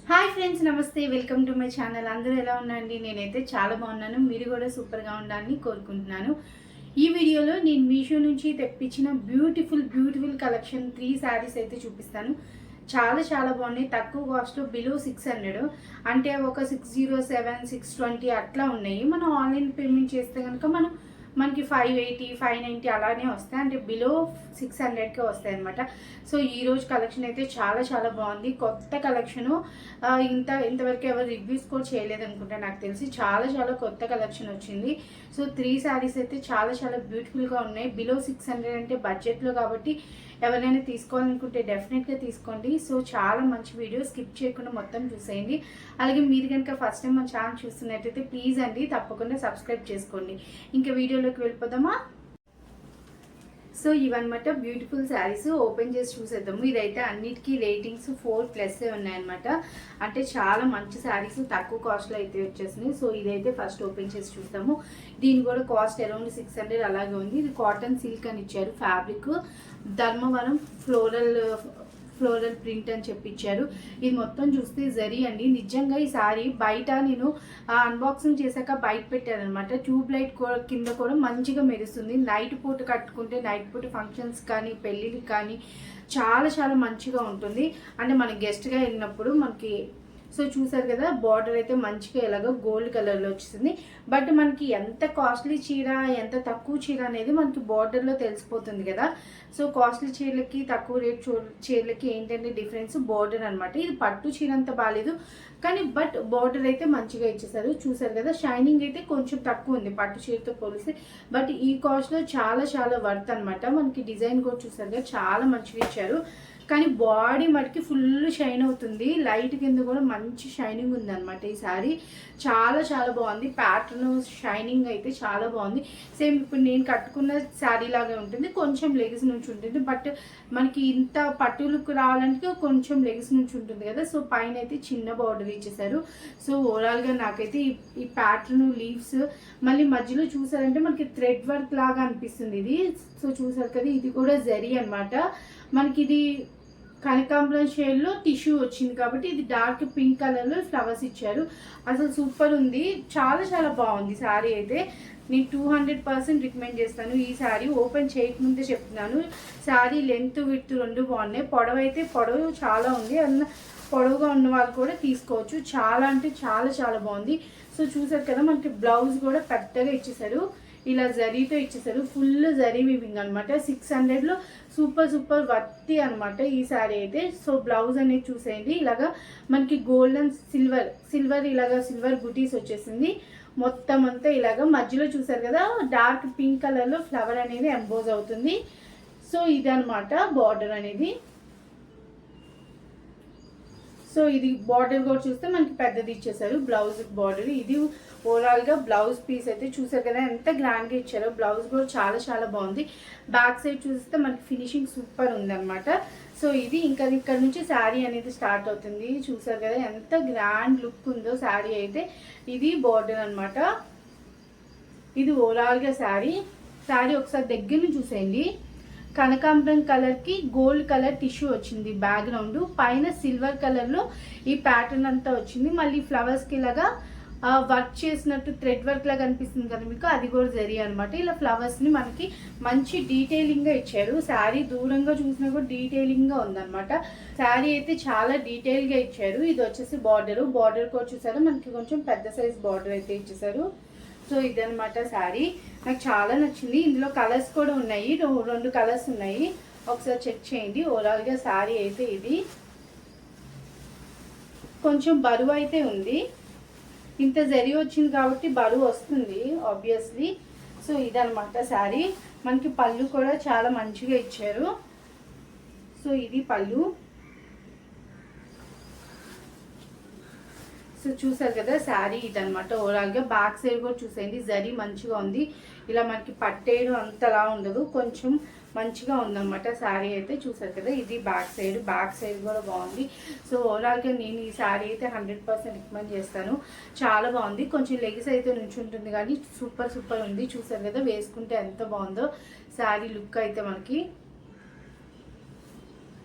Hi friends, నమస్తే. Welcome to my channel. అందరూ ఎలా ఉన్నారండి? నేనైతే చాలా బాగున్నాను. మీరు కూడా సూపర్గా ఉండాలని కోరుకుంటున్నాను. ఈ వీడియోలో నేను మీషో నుంచి తెప్పించిన బ్యూటిఫుల్ కలెక్షన్ 3 శారీస్ అయితే చూపిస్తాను. చాలా బాగున్నాయి. తక్కువ కాస్ట్లో బిలో 600, అంటే ఒక 607, 620 అట్లా ఉన్నాయి. మనం ఆన్లైన్ పేమెంట్ చేస్తే కనుక మనకి 580, 590 అలానే వస్తాయి. అంటే బిలో 600కే వస్తాయి అనమాట. సో ఈరోజు కలెక్షన్ అయితే చాలా బాగుంది. కొత్త కలెక్షను. ఇంతవరకు ఎవరు రివ్యూస్ కూడా చేయలేదు అనుకుంటా. నాకు తెలిసి చాలా కొత్త కలెక్షన్ వచ్చింది. సో 3 శారీస్ అయితే చాలా బ్యూటిఫుల్గా ఉన్నాయి. బిలో 600 అంటే బడ్జెట్లో కాబట్టి ఎవరైనా తీసుకోవాలనుకుంటే డెఫినెట్గా తీసుకోండి. సో చాలా మంచి వీడియో, స్కిప్ చేయకుండా మొత్తం చూసేయండి. అలాగే మీరు కనుక ఫస్ట్ టైం మన ఛానల్ చూస్తున్నట్టయితే ప్లీజ్ అండి తప్పకుండా సబ్స్క్రైబ్ చేసుకోండి. ఇంకా వీడియోలోకి వెళ్ళిపోదామా? సో ఇవన్నమాట బ్యూటిఫుల్ శారీస్. ఓపెన్ చేసి చూసేద్దాము. ఇదైతే అన్నిటికీ రేటింగ్స్ 4+ ఉన్నాయన్నమాట. అంటే చాలా మంచి శారీస్ తక్కువ కాస్ట్లో అయితే వచ్చేసినాయి. సో ఇదైతే ఫస్ట్ ఓపెన్ చేసి చూద్దాము. దీని కూడా కాస్ట్ అరౌండ్ 600 అలాగే ఉంది. ఇది కాటన్ సిల్క్ అని ఇచ్చారు. ఫ్యాబ్రిక్ ధర్మవరం ఫ్లోరల్ ప్రింట్ అని చెప్పిచ్చారు. ఇది మొత్తం చూస్తే జరీ అండి. నిజంగా ఈ సారీ బయట నేను అన్బాక్సింగ్ చేశాక బయట పెట్టానమాట. ట్యూబ్ లైట్ కింద కూడా మంచిగా మెరుస్తుంది. నైట్ పూట కట్టుకుంటే, నైట్ పూట ఫంక్షన్స్ కానీ పెళ్ళిళ్ళకి కానీ చాలా మంచిగా ఉంటుంది. అంటే మన గెస్ట్గా వెళ్ళినప్పుడు మనకి. సో చూసారు కదా, బార్డర్ అయితే మంచిగా ఇలాగ గోల్డ్ కలర్లో వచ్చింది. బట్ మనకి ఎంత కాస్ట్లీ చీర, ఎంత తక్కువ చీర అనేది మనకి బార్డర్లో తెలిసిపోతుంది కదా. సో కాస్ట్లీ చీరలకి తక్కువ రేట్ చీరలకి ఏంటంటే డిఫరెన్స్ బార్డర్ అనమాట. ఇది పట్టు చీర అంత బాగాలేదు కానీ బట్ బార్డర్ అయితే మంచిగా ఇచ్చేసారు. చూసారు కదా, షైనింగ్ అయితే కొంచెం తక్కువ ఉంది పట్టు చీరతో పోలిస్తే. బట్ ఈ కాస్ట్లో చాలా వర్త్ అనమాట. మనకి డిజైన్ కూడా చూసారు కదా, చాలా మంచిగా ఇచ్చారు. కానీ బాడీ మటుకి ఫుల్ షైన్ అవుతుంది. లైట్ కింద కూడా మంచి షైనింగ్ ఉందన్నమాట. ఈ సారీ చాలా బాగుంది. ప్యాటర్న్ షైనింగ్ అయితే చాలా బాగుంది. సేమ్ ఇప్పుడు నేను కట్టుకున్న శారీ లాగే ఉంటుంది. కొంచెం లెగ్స్ నుంచి ఉంటుంది. బట్ మనకి ఇంత పట్టు లుక్ రావాలంటే కొంచెం లెగ్స్ నుంచి ఉంటుంది కదా. సో పైన అయితే చిన్న బార్డర్ ఇచ్చేసారు. సో ఓవరాల్గా నాకైతే ఈ ప్యాటర్న్ లీవ్స్ మళ్ళీ మధ్యలో చూసారంటే మనకి థ్రెడ్ వర్క్ లాగా అనిపిస్తుంది ఇది. సో చూసారు కదా, ఇది కూడా జరీ అనమాట. మనకి ఇది కనకాంబరం షేడ్లో టిష్యూ వచ్చింది కాబట్టి ఇది డార్క్ పింక్ కలర్లో ఫ్లవర్స్ ఇచ్చారు. అసలు సూపర్ ఉంది. చాలా బాగుంది శారీ అయితే. నేను 200% రికమెండ్ చేస్తాను. ఈ శారీ ఓపెన్ చేయకముందే చెప్తున్నాను. శారీ లెంత్ విడ్త్ రెండు బాగున్నాయి. పొడవు చాలా ఉంది. పొడవుగా ఉన్న వాళ్ళు కూడా తీసుకోవచ్చు. చాలా అంటే చాలా బాగుంది. సో చూసారు కదా, మనకి బ్లౌజ్ కూడా పెద్దగా ఇచ్చేసారు. ఇలా జరీతో ఇచ్చేసారు. ఫుల్ జరీ వీవింగ్ అనమాట. 600లో సూపర్ వర్తి అనమాట ఈ శారీ అయితే. సో బ్లౌజ్ అనేది చూసేయండి. ఇలాగా మనకి గోల్డ్ అండ్ సిల్వర్ ఇలాగా సిల్వర్ బుటీస్ వచ్చేసింది. మొత్తం అంతా ఇలాగా మధ్యలో చూసారు కదా, డార్క్ పింక్ కలర్లో ఫ్లవర్ అనేది ఎంబోజ్ అవుతుంది. సో ఇది అనమాట బార్డర్ అనేది. సో ఇది బార్డర్ కూడా చూస్తే మనకి పెద్దది ఇచ్చేసారు. బ్లౌజ్ బార్డర్ ఇది. ఓవరాల్గా బ్లౌజ్ పీస్ అయితే చూసారు కదా ఎంత గ్రాండ్గా ఇచ్చారో. బ్లౌజ్ కూడా చాలా బాగుంది. బ్యాక్ సైడ్ చూస్తే మనకి ఫినిషింగ్ సూపర్ ఉందన్నమాట. సో ఇది ఇంకా ఇక్కడ నుంచి శారీ అనేది స్టార్ట్ అవుతుంది. చూసారు కదా ఎంత గ్రాండ్ లుక్ ఉందో శారీ అయితే. ఇది బార్డర్ అనమాట. ఇది ఓవరాల్గా శారీ ఒకసారి దగ్గర నుంచి చూసేయండి. కనకాంబరం కలర్కి గోల్డ్ కలర్ టిష్యూ వచ్చింది బ్యాక్గ్రౌండ్. పైన సిల్వర్ కలర్లో ఈ ప్యాటర్న్ అంతా వచ్చింది. మళ్ళీ ఫ్లవర్స్కి ఇలాగా వర్క్ చేసినట్టు థ్రెడ్ వర్క్ లాగా అనిపిస్తుంది కదా మీకు, అది కూడా జరీ అనమాట. ఇలా ఫ్లవర్స్ని మనకి మంచి డీటెయిలింగ్గా ఇచ్చారు. శారీ దూరంగా చూసినా కూడా డీటెయిలింగ్గా ఉందన్నమాట. శారీ అయితే చాలా డీటెయిల్గా ఇచ్చారు. ఇది వచ్చేసి బార్డర్ కూడా చూసారు, మనకి కొంచెం పెద్ద సైజ్ బార్డర్ అయితే ఇచ్చేసారు. సో ఇదనమాట శారీ. నాకు చాలా నచ్చింది. ఇందులో కలర్స్ కూడా ఉన్నాయి. 2 కలర్స్ ఉన్నాయి. ఒకసారి చెక్ చేయండి. ఓవరాల్గా శారీ అయితే ఇది. కొంచెం బరువు అయితే ఉంది. ఇంత జరీ వచ్చింది కాబట్టి బరువు వస్తుంది ఆబ్వియస్లీ. సో ఇదనమాట శారీ. మనకి పళ్ళు కూడా చాలా మంచిగా ఇచ్చారు. సో ఇది పళ్ళు. సో చూసారు కదా శారీ ఇదనమాట. ఓవరాల్గా బ్యాక్ సైడ్ కూడా చూసేయండి. జరీ మంచిగా ఉంది. ఇలా మనకి పట్టేయడం అంతలా ఉండదు, కొంచెం మంచిగా ఉందన్నమాట శారీ అయితే. చూసారు కదా, ఇది బ్యాక్ సైడ్ కూడా బాగుంది. సో ఓవరాల్గా నేను ఈ శారీ అయితే 100% రికమెండ్ చేస్తాను. చాలా బాగుంది. కొంచెం లెగ్స్ అయితే నుంచి ఉంటుంది కానీ సూపర్ ఉంది. చూసారు కదా, వేసుకుంటే ఎంత బాగుందో శారీ లుక్ అయితే మనకి.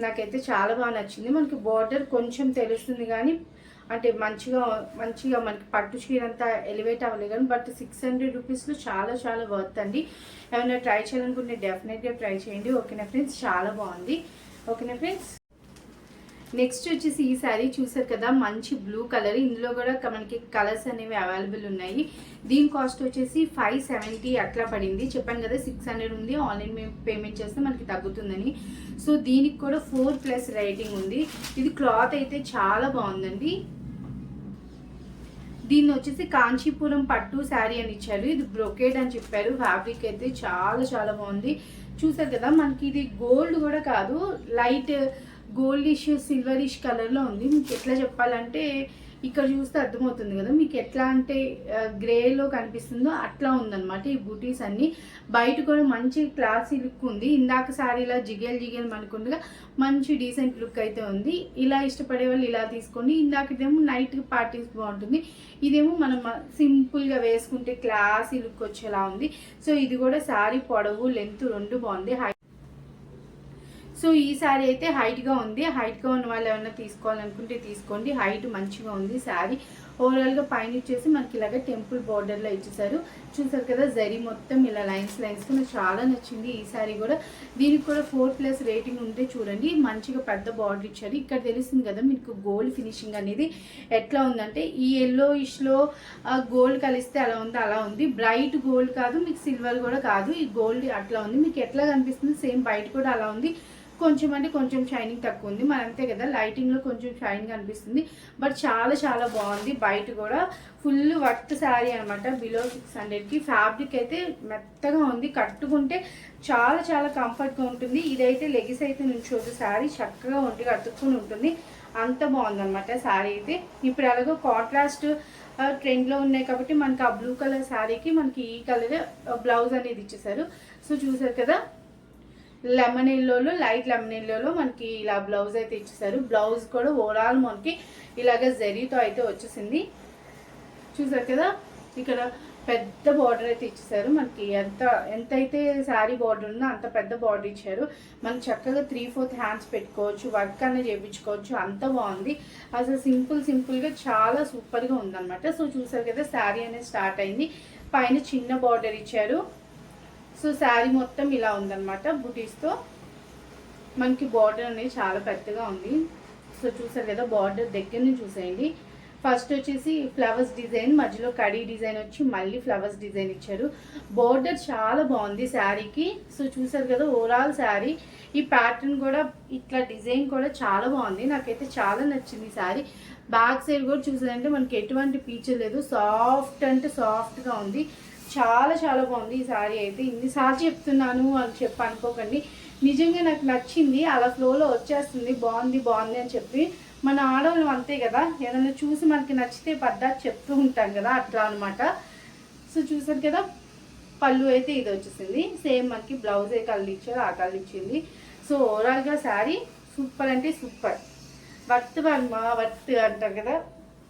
నాకైతే చాలా బాగా నచ్చింది. మనకి బార్డర్ కొంచెం తెలుస్తుంది కానీ అంటే మంచిగా మనకి పట్టు చీర అంతా ఎలివేట్ అవ్వలేదు కానీ బట్ 600 రూపీస్లో చాలా చాలా వర్త్ అండి. ఏమైనా ట్రై చేయాలనుకుంటే డెఫినెట్గా ట్రై చేయండి. ఓకేనా ఫ్రెండ్స్, చాలా బాగుంది. ఓకేనా ఫ్రెండ్స్, నెక్స్ట్ వచ్చేసి ఈ శారీ చూసారు కదా, మంచి బ్లూ కలర్. ఇందులో కూడా మనకి కలర్స్ అనేవి అవైలబుల్ ఉన్నాయి. దీని కాస్ట్ వచ్చేసి 570 అట్లా పడింది. చెప్పాను కదా 600 ఉంది. ఆన్లైన్ పేమెంట్ చేస్తే మనకి తగ్గుతుందని. సో దీనికి కూడా 4+ రేటింగ్ ఉంది. ఇది క్లాత్ అయితే చాలా బాగుందండి. దీన్ని వచ్చేసి కాంచీపురం పట్టు శారీ అని ఇచ్చారు. ఇది బ్రొకేడ్ అని చెప్పారు. ఫ్యాబ్రిక్ అయితే చాలా చాలా బాగుంది. చూసారు కదా, మనకి ఇది గోల్డ్ కూడా కాదు, లైట్ గోల్డిష్ సిల్వరిష్ కలర్లో ఉంది. మీకు ఎట్లా చెప్పాలంటే ఇక్కడ చూస్తే అర్థమవుతుంది కదా మీకు, ఎట్లా అంటే గ్రేలో కనిపిస్తుందో అట్లా ఉందన్నమాట ఈ బూటీస్ అన్ని. బయట కూడా మంచి క్లాసీ లుక్ ఉంది. ఇందాక శారీలా జిగేల్ మనకుండగా మంచి డీసెంట్ లుక్ అయితే ఉంది. ఇలా ఇష్టపడే వాళ్ళు ఇలా తీసుకోండి. ఇందాకదేమో నైట్ పార్టీస్ బాగుంటుంది, ఇదేమో మనం సింపుల్గా వేసుకుంటే క్లాసీ లుక్ వచ్చేలా ఉంది. సో ఇది కూడా శారీ పొడవు లెంత్ రెండు బాగుంది. సో ఈ శారీ అయితే హైట్గా ఉంది. హైట్గా ఉన్న వాళ్ళు ఏమైనా తీసుకోవాలనుకుంటే తీసుకోండి. హైట్ మంచిగా ఉంది శారీ. ఓవరాల్గా పైన వచ్చేసి మనకి ఇలాగ టెంపుల్ బార్డర్లో ఇచ్చేసారు. చూసారు కదా, జరీ మొత్తం ఇలా లైన్స్ నాకు చాలా నచ్చింది ఈ శారీ కూడా. దీనికి కూడా 4+ రేటింగ్ ఉంటే చూడండి. మంచిగా పెద్ద బార్డర్ ఇచ్చారు. ఇక్కడ తెలుస్తుంది కదా మీకు గోల్డ్ ఫినిషింగ్ అనేది ఎట్లా ఉందంటే, ఈ ఎల్లోయిష్లో గోల్డ్ కలిస్తే అలా ఉంది. బ్రైట్ గోల్డ్ కాదు, మీకు సిల్వర్ కూడా కాదు, ఈ గోల్డ్ అట్లా ఉంది. మీకు ఎట్లా కనిపిస్తుంది సేమ్ బయట కూడా అలా ఉంది. కొంచెం అంటే కొంచెం షైనింగ్ తక్కువ ఉంది. మన అంతే కదా, లైటింగ్లో కొంచెం షైనింగ్ అనిపిస్తుంది. బట్ చాలా చాలా బాగుంది. బయట కూడా ఫుల్ వర్త్ శారీ అనమాట. బిలో 600కి. ఫ్యాబ్రిక్ అయితే మెత్తగా ఉంది. కట్టుకుంటే చాలా చాలా కంఫర్ట్గా ఉంటుంది. ఇదైతే లెగిస్ అయితే నుంచోదు. శారీ చక్కగా ఒంటిగా అతుక్కుని ఉంటుంది. అంత బాగుందన్నమాట శారీ అయితే. ఇప్పుడు అలాగో కాంట్రాస్ట్ ట్రెండ్లో ఉన్నాయి కాబట్టి మనకి ఆ బ్లూ కలర్ శారీకి మనకి ఈ కలర్ బ్లౌజ్ అనేది ఇచ్చేసారు. సో చూసారు కదా, లెమన్ ఎల్లోలో, లైట్ లెమన్ ఎల్లోలో మనకి ఇలా బ్లౌజ్ అయితే ఇచ్చేసారు. బ్లౌజ్ కూడా ఓవరాల్ మనకి ఇలాగ జరీతో అయితే వచ్చేసింది. చూసారు కదా, ఇక్కడ పెద్ద బార్డర్ అయితే ఇచ్చేసారు. మనకి ఎంతైతే శారీ బార్డర్ ఉందో అంత పెద్ద బార్డర్ ఇచ్చారు. మనం చక్కగా 3/4 హ్యాండ్స్ పెట్టుకోవచ్చు, వర్క్ అనేది చేయించుకోవచ్చు. అంత బాగుంది అసలు. సింపుల్గా చాలా సూపర్గా ఉందన్నమాట. సో చూసారు కదా, శారీ అనేది స్టార్ట్ అయింది. పైన చిన్న బార్డర్ ఇచ్చారు. సో శారీ మొత్తం ఇలా ఉందన్నమాట బుటీస్తో. మనకి బార్డర్ అనేది చాలా పెద్దగా ఉంది. సో చూసారు కదా, బార్డర్ దగ్గర నుంచి చూసేయండి. ఫస్ట్ వచ్చేసి ఫ్లవర్స్ డిజైన్, మధ్యలో కడీ డిజైన్ వచ్చి మళ్ళీ ఫ్లవర్స్ డిజైన్ ఇచ్చారు. బార్డర్ చాలా బాగుంది శారీకి. సో చూసారు కదా, ఓవరాల్ శారీ ఈ ప్యాటర్న్ కూడా ఇట్లా డిజైన్ కూడా చాలా బాగుంది. నాకైతే చాలా నచ్చింది శారీ. బ్యాక్ సైడ్ కూడా చూసారంటే మనకి ఎటువంటి ఫీచర్ లేదు. సాఫ్ట్ అంటే సాఫ్ట్గా ఉంది. చాలా చాలా బాగుంది ఈ శారీ అయితే. ఇన్నిసార్లు చెప్తున్నాను అని చెప్పి అనుకోకండి, నిజంగా నాకు నచ్చింది. అలా ఫ్లోలో వచ్చేస్తుంది బాగుంది అని చెప్పి. మన ఆడవాళ్ళం అంతే కదా, ఏదైనా చూసి మనకి నచ్చితే పద్ధతి చెప్తూ ఉంటాం కదా, అట్లా అనమాట. సో చూసారు కదా, పళ్ళు అయితే ఇది వచ్చేసింది. సేమ్ మనకి బ్లౌజ్ ఏ కలర్ ఇచ్చారు ఆ కలర్ ఇచ్చింది. సో ఓవరాల్గా శారీ సూపర్ అంటే సూపర్. వర్త్ అంటారు కదా,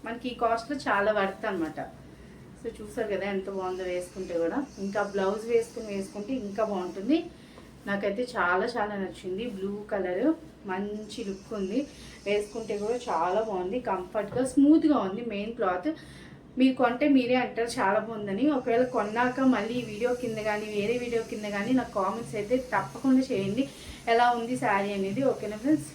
మనకి ఈ కాస్ట్లో చాలా వర్త్ అనమాట. సో చూసారు కదా ఎంత బాగుందో వేసుకుంటే కూడా. ఇంకా బ్లౌజ్ వేసుకుంటే ఇంకా బాగుంటుంది. నాకైతే చాలా చాలా నచ్చింది. బ్లూ కలర్ మంచి లుక్ ఉంది. వేసుకుంటే కూడా చాలా బాగుంది. కంఫర్ట్గా స్మూత్గా ఉంది. మెయిన్ క్లాత్ మీరు కొంటే మీరే అంటారు చాలా బాగుందని. ఒకవేళ కొన్నాక మళ్ళీ ఈ వీడియో కింద కానీ వేరే వీడియో కింద కానీ నాకు కామెంట్స్ అయితే తప్పకుండా చేయండి ఎలా ఉంది శారీ అనేది. ఓకేనా ఫ్రెండ్స్,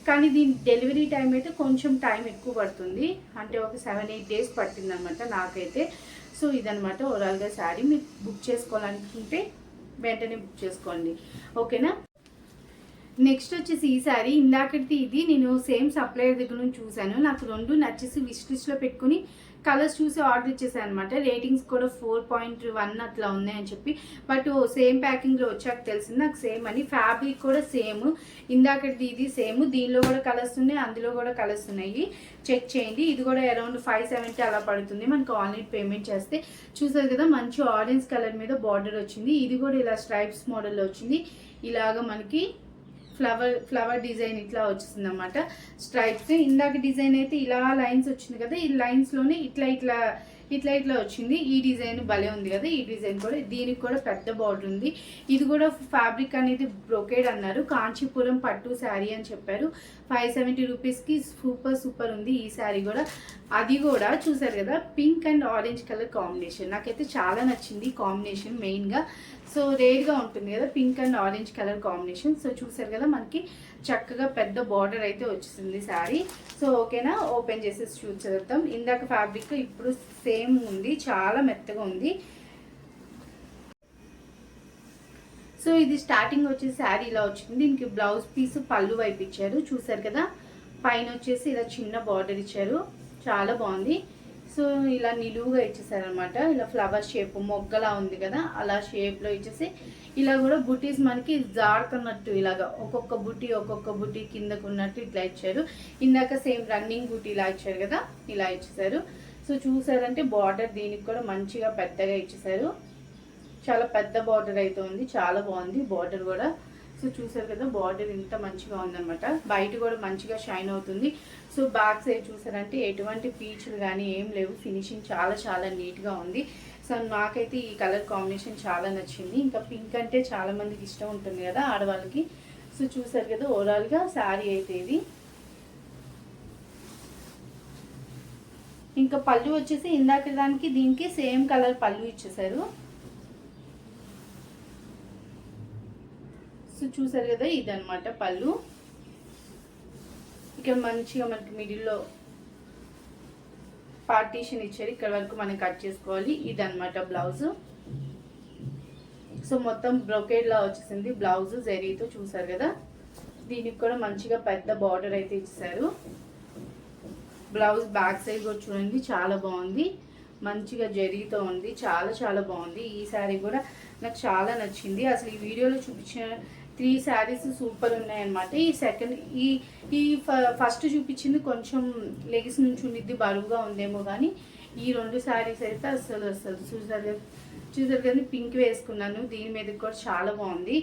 కానీ దీని డెలివరీ టైం అయితే కొంచెం టైం ఎక్కువ పడుతుంది. అంటే ఒక 7-8 డేస్ పట్టింది అనమాట నాకైతే. సో ఇదనమాట ఓవరాల్గా శారీ. మీరు బుక్ చేసుకోవాలనుకుంటే వెంటనే బుక్ చేసుకోండి. ఓకేనా. నెక్స్ట్ వచ్చేసి ఈ శారీ. ఇందాకటి ఇది నేను సేమ్ సప్లయర్ దగ్గర నుంచి చూశాను. నాకు 2 నచ్చేసి విష్ లిస్ట్లో పెట్టుకుని కలర్స్ చూసి ఆర్డర్ ఇచ్చేసాను అనమాట. రేటింగ్స్ కూడా 4.1 అట్లా ఉన్నాయని చెప్పి. బట్ సేమ్ ప్యాకింగ్లో వచ్చాక తెలిసింది నాకు సేమ్ అని. ఫ్యాబ్రిక్ కూడా సేమ్, ఇందాకటి ఇది సేమ్. దీనిలో కూడా కలర్స్ ఉన్నాయి, అందులో కూడా కలర్స్ ఉన్నాయి. చెక్ చేయండి. ఇది కూడా అరౌండ్ 570 అలా పడుతుంది మనకు ఆన్లైన్ పేమెంట్ చేస్తే. చూసారు కదా, మంచి ఆరెంజ్ కలర్ మీద బార్డర్ వచ్చింది. ఇది కూడా ఇలా స్ట్రైప్స్ మోడల్లో వచ్చింది. ఇలాగ మనకి ఫ్లవర్ డిజైన్ ఇట్లా వచ్చేసింది అనమాట. స్ట్రైప్స్. ఇందాక డిజైన్ అయితే ఇలా లైన్స్ వచ్చింది కదా, ఈ లైన్స్లోనే ఇట్లా ఇట్లా ఇట్లా వచ్చింది. ఈ డిజైన్ భలే ఉంది కదా, ఈ డిజైన్ కూడా దీనికి కూడా పెద్ద బార్డర్ ఉంది. ఇది కూడా ఫ్యాబ్రిక్ అనేది బ్రొకేడ్ అన్నారు, కాంచీపురం పట్టు శారీ అని చెప్పారు. 570 రూపీస్కి సూపర్ ఉంది ఈ శారీ కూడా. అది కూడా చూసారు కదా, pink and orange colour combination నాకైతే చాలా నచ్చింది కాంబినేషన్. మెయిన్గా సో రేర్గా ఉంటుంది కదా pink and orange colour combination. So చూసారు కదా, మనకి చక్కగా పెద్ద బార్డర్ అయితే వచ్చేసింది శారీ. సో ఓకేనా, ఓపెన్ చేసేసి చూసేద్దాం. ఇందాక ఫ్యాబ్రిక్ ఇప్పుడు సేమ్ ఉంది, చాలా మెత్తగా ఉంది. సో ఇది స్టార్టింగ్ వచ్చేసి శారీ ఇలా వచ్చింది. దీనికి బ్లౌజ్ పీస్ పళ్ళు వైపు ఇచ్చారు, చూసారు కదా. పైన వచ్చేసి ఇలా చిన్న బార్డర్ ఇచ్చారు, చాలా బాగుంది. సో ఇలా నిలువుగా ఇచ్చేసారనమాట, ఇలా ఫ్లవర్ షేప్ మొగ్గలా ఉంది కదా అలా షేప్లో ఇచ్చేసి ఇలా కూడా బుటీస్ మనకి జారుతున్నట్టు ఇలాగా ఒక్కొక్క బుటీ కిందకు ఉన్నట్టు ఇట్లా ఇచ్చారు. ఇందాక సేమ్ రన్నింగ్ బుటీ ఇలా ఇచ్చారు కదా, ఇలా ఇచ్చేసారు. సో చూసారంటే బార్డర్ దీనికి కూడా మంచిగా పెద్దగా ఇచ్చేసారు, చాలా పెద్ద బార్డర్ అయితే ఉంది, చాలా బాగుంది బార్డర్ కూడా. సో చూసారు కదా, బార్డర్ ఇంత మంచిగా ఉందన్నమాట. బయట కూడా మంచిగా షైన్ అవుతుంది. సో బ్యాక్ సైడ్ చూసారంటే ఎటువంటి పీచులు కానీ ఏం లేవు, ఫినిషింగ్ చాలా నీట్గా ఉంది. సో నాకైతే ఈ కలర్ కాంబినేషన్ చాలా నచ్చింది. ఇంకా పింక్ అంటే చాలా మందికి ఇష్టం ఉంటుంది కదా ఆడవాళ్ళకి. సో చూసారు కదా, ఓవరాల్గా శారీ అయితే ఇది. ఇంకా పళ్ళు వచ్చేసి ఇందాక దానికి దీనికి సేమ్ కలర్ పళ్ళు ఇచ్చేసారు. సో చూసారు కదా, ఇదనమాట పళ్ళు. ఇక్కడ మంచిగా మనకి మిడిల్లో పార్టీషన్ ఇచ్చారు, ఇక్కడ వరకు మనం కట్ చేసుకోవాలి. ఇదనమాట బ్లౌజ్. సో మొత్తం బ్రొకేడ్ లా వచ్చేసింది బ్లౌజ్ జరీతో, చూసారు కదా. దీనికి కూడా మంచిగా పెద్ద బార్డర్ అయితే ఇచ్చారు. బ్లౌజ్ బ్యాక్ సైడ్ కూడా చూడండి, చాలా బాగుంది, మంచిగా జరీతో ఉంది, చాలా బాగుంది. ఈ శారీ కూడా నాకు చాలా నచ్చింది. అసలు ఈ వీడియోలో చూపించిన 3 శారీస్ సూపర్ ఉన్నాయన్నమాట. ఈ ఫస్ట్ చూపించింది కొంచెం లెగిస్ నుంచి ఉండిద్ది, బరువుగా ఉందేమో, కానీ ఈ 2 శారీస్ అయితే అసలు చూసారు కానీ పింక్ వేసుకున్నాను, దీని మీద కూడా చాలా బాగుంది.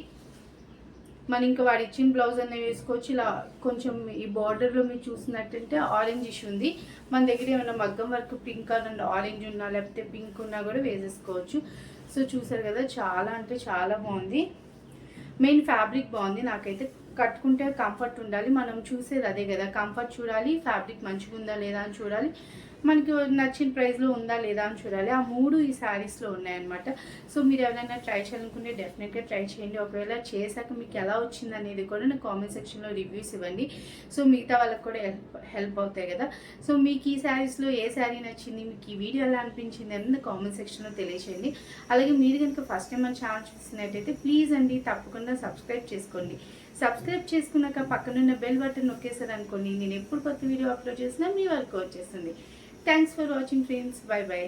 మనం ఇంకా వాడు ఇచ్చిన బ్లౌజ్ అనే వేసుకోవచ్చు. ఇలా కొంచెం ఈ బార్డర్లో మీరు చూసినట్టంటే ఆరెంజ్ ఇష్యూ ఉంది, మన దగ్గర ఏమైనా మగ్గం వర్క్ పింక్ అండ్ ఆరెంజ్ ఉన్నా లేకపోతే పింక్ ఉన్నా కూడా వేసేసుకోవచ్చు. సో చూసారు కదా, చాలా అంటే చాలా బాగుంది. మెయిన్ ఫ్యాబ్రిక్ బాగుంది, నాకైతే కట్టుకుంటే కంఫర్ట్ ఉండాలి. మనం చూసేది అదే కదా, కంఫర్ట్ చూడాలి, ఫ్యాబ్రిక్ మంచిగా ఉందా లేదా అని చూడాలి, మనకి నచ్చిన ప్రైస్లో ఉందా లేదా అని చూడాలి. ఆ 3 ఈ శారీస్లో ఉన్నాయన్నమాట. సో మీరు ఎవరైనా ట్రై చేయాలనుకుంటే డెఫినెట్గా ట్రై చేయండి. ఒకవేళ చేశాక మీకు ఎలా వచ్చింది అనేది కూడా నాకు కామెంట్ సెక్షన్లో రివ్యూస్ ఇవ్వండి. సో మిగతా వాళ్ళకి కూడా హెల్ప్ అవుతాయి కదా. సో మీకు ఈ శారీస్లో ఏ శారీ నచ్చింది, మీకు ఈ వీడియో ఎలా అనిపించింది అనేది కామెంట్ సెక్షన్లో తెలియచేయండి. అలాగే మీరు కనుక ఫస్ట్ టైం మన ఛానల్ చూసినట్టయితే ప్లీజ్ అండి తప్పకుండా సబ్స్క్రైబ్ చేసుకోండి. సబ్స్క్రైబ్ చేసుకున్నాక పక్కనున్న బెల్ బటన్ నొక్కేసారు అనుకోండి, నేను ఎప్పుడు కొత్త వీడియో అప్లోడ్ చేసినా మీ వరకు వచ్చేస్తుంది. Thanks for watching friends, by by.